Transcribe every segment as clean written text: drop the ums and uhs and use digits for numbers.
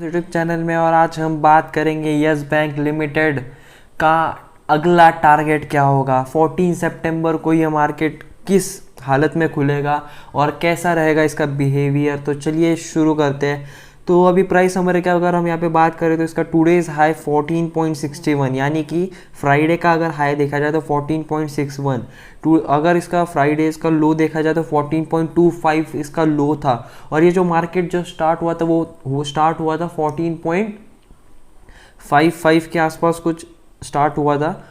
YouTube channel में। और आज हम बात करेंगे यस बैंक लिमिटेड का अगला टारगेट क्या होगा। 14 सितंबर को ये मार्केट किस हालत में खुलेगा और कैसा रहेगा इसका बिहेवियर। तो चलिए शुरू करते हैं। तो अभी प्राइस हमारे क्या, अगर हम यहाँ पे बात करें तो इसका टुडेज हाई 14.61, यानी कि फ्राइडे का अगर हाई देखा जाए तो 14.61, अगर इसका फ्राइडे इसका लो देखा जाए तो 14.25 इसका लो था। और ये जो मार्केट जो स्टार्ट हुआ था वो स्टार्ट हुआ था 14.55 के आसपास कुछ स्टार्ट हुआ था।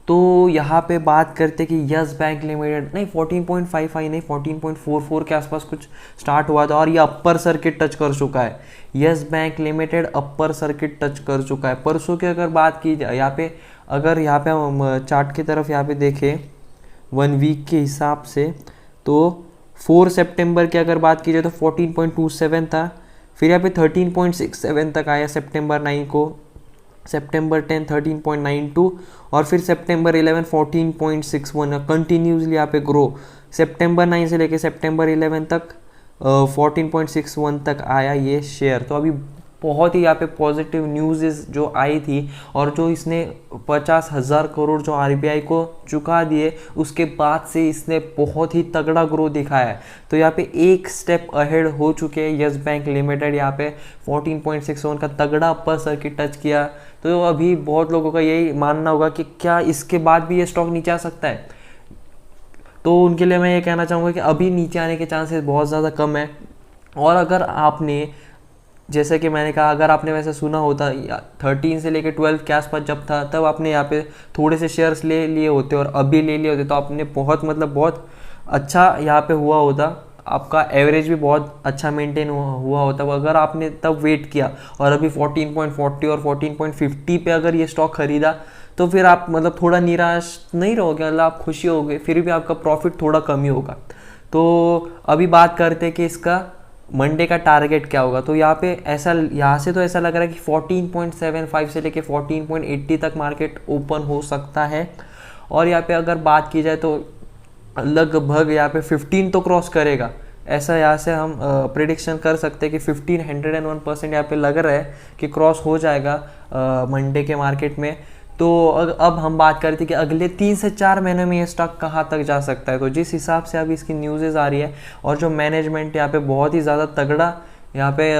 तो यहाँ पे बात करते कि यस बैंक लिमिटेड नहीं 14.55 नहीं 14.44 के आसपास कुछ स्टार्ट हुआ था और ये अपर सर्किट टच कर चुका है। Yes bank limited upper circuit touch कर चुका है। परसों की अगर बात की जाए यहाँ पे, अगर यहाँ पे हम चार्ट की तरफ यहाँ पे देखें 1 वीक के हिसाब से, तो 4 सितंबर की अगर बात की जाए तो 14.27 था। फिर यहाँ पे 13.67 तक आया सितंबर 9 को, सितंबर 10 13.92 और फिर सितंबर 11 14.61। कंटिन्यूसली यहाँ पे ग्रो सितंबर 9 से लेके सितंबर 11 तक 14.61 तक आया ये शेयर। तो अभी बहुत ही यहाँ पे पॉजिटिव न्यूज़ जो आई थी और जो इसने 50,000 करोड़ जो आरबीआई को चुका दिए उसके बाद से इसने बहुत ही तगड़ा ग्रो दिखाया है। तो यहाँ पे एक स्टेप अहेड हो चुके हैं यस बैंक लिमिटेड। यहाँ पे 14.61 का तगड़ा अपर सर्किट टच किया। तो अभी बहुत लोगों का यही मानना होगा कि क्या इसके बाद भी ये स्टॉक नीचे आ सकता है। तो उनके लिए मैं ये कहना चाहूँगा कि अभी नीचे आने के चांसेस बहुत ज़्यादा कम है। और अगर आपने, जैसे कि मैंने कहा, अगर आपने वैसे सुना होता 13 से लेकर 12 के आसपास जब था तब आपने यहाँ पे थोड़े से शेयर्स ले लिए होते और अभी ले लिए होते तो आपने बहुत अच्छा यहाँ पे हुआ होता। आपका एवरेज भी बहुत अच्छा मेंटेन हुआ होता अगर आपने तब वेट किया। और अभी 14.40 और 14.50 पे अगर ये स्टॉक खरीदा तो फिर आप थोड़ा निराश नहीं रहोगे, आप खुशी होगे, फिर भी आपका प्रॉफिट थोड़ा कम ही होगा। तो अभी बात करते हैं कि इसका मंडे का टारगेट क्या होगा। तो यहाँ पे यहाँ से तो ऐसा लग रहा है कि 14.75 से लेके 14.80 तक मार्केट ओपन हो सकता है। और यहाँ पे अगर बात की जाए तो लगभग यहाँ पे 15 तो क्रॉस करेगा, ऐसा यहाँ से हम प्रिडिक्शन कर सकते हैं कि 1501% यहाँ पे लग रहा है कि क्रॉस हो जाएगा मंडे के मार्केट में। तो अब हम बात करते हैं कि अगले 3 से 4 महीने में ये स्टॉक कहाँ तक जा सकता है। तो जिस हिसाब से अभी इसकी न्यूज़ेज आ रही है और जो मैनेजमेंट यहाँ पे बहुत ही ज़्यादा तगड़ा यहाँ पे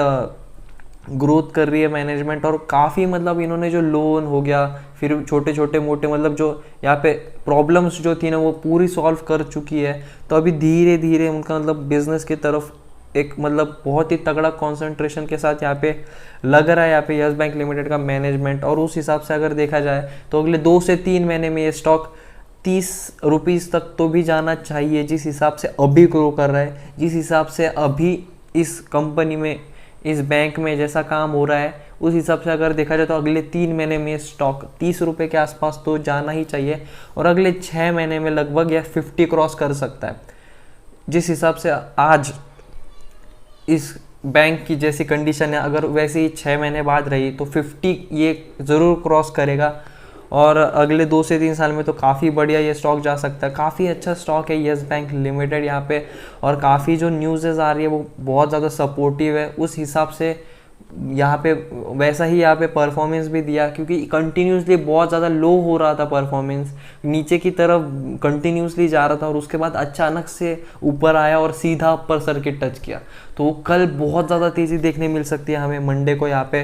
ग्रोथ कर रही है मैनेजमेंट, और काफ़ी इन्होंने जो लोन हो गया फिर छोटे छोटे मोटे जो यहाँ पे प्रॉब्लम्स जो थी ना वो पूरी सॉल्व कर चुकी है। तो अभी धीरे धीरे उनका बिजनेस की तरफ एक बहुत ही तगड़ा कंसंट्रेशन के साथ यहाँ पे लग रहा है यहाँ पे यस बैंक लिमिटेड का मैनेजमेंट। और उस हिसाब से अगर देखा जाए तो अगले 2 से 3 महीने में ये स्टॉक 30 रुपीज़ तक तो भी जाना चाहिए। जिस हिसाब से अभी ग्रो कर रहा है, जिस हिसाब से अभी इस कंपनी में, इस बैंक में जैसा काम हो रहा है, उस हिसाब से अगर देखा जाए तो अगले 3 महीने में स्टॉक 30 रुपये के आसपास तो जाना ही चाहिए। और अगले 6 महीने में लगभग यह 50 क्रॉस कर सकता है। जिस हिसाब से आज इस बैंक की जैसी कंडीशन है, अगर वैसे ही 6 महीने बाद रही तो 50 ये ज़रूर क्रॉस करेगा। और अगले 2 से 3 साल में तो काफ़ी बढ़िया ये स्टॉक जा सकता है। काफ़ी अच्छा स्टॉक है यस बैंक लिमिटेड यहाँ पे। और काफ़ी जो न्यूज़ेस आ रही है वो बहुत ज़्यादा सपोर्टिव है। उस हिसाब से यहाँ पे वैसा ही यहाँ पे परफॉर्मेंस भी दिया, क्योंकि कंटिन्यूसली बहुत ज़्यादा लो हो रहा था परफॉर्मेंस, नीचे की तरफ कंटिन्यूसली जा रहा था और उसके बाद अचानक से ऊपर आया और सीधा अपर सर्किट टच किया। तो कल बहुत ज़्यादा तेज़ी देखने मिल सकती है हमें मंडे को यहाँ पे।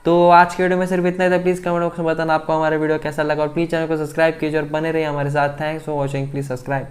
तो आज के वीडियो में सिर्फ इतना ही था। प्लीज़ कमेंट बॉक्स में बताना आपको हमारा वीडियो कैसा लगा और प्लीज़ चैनल को सब्सक्राइब कीजिए और बने रहिए हमारे साथ। Thanks for watching, please subscribe.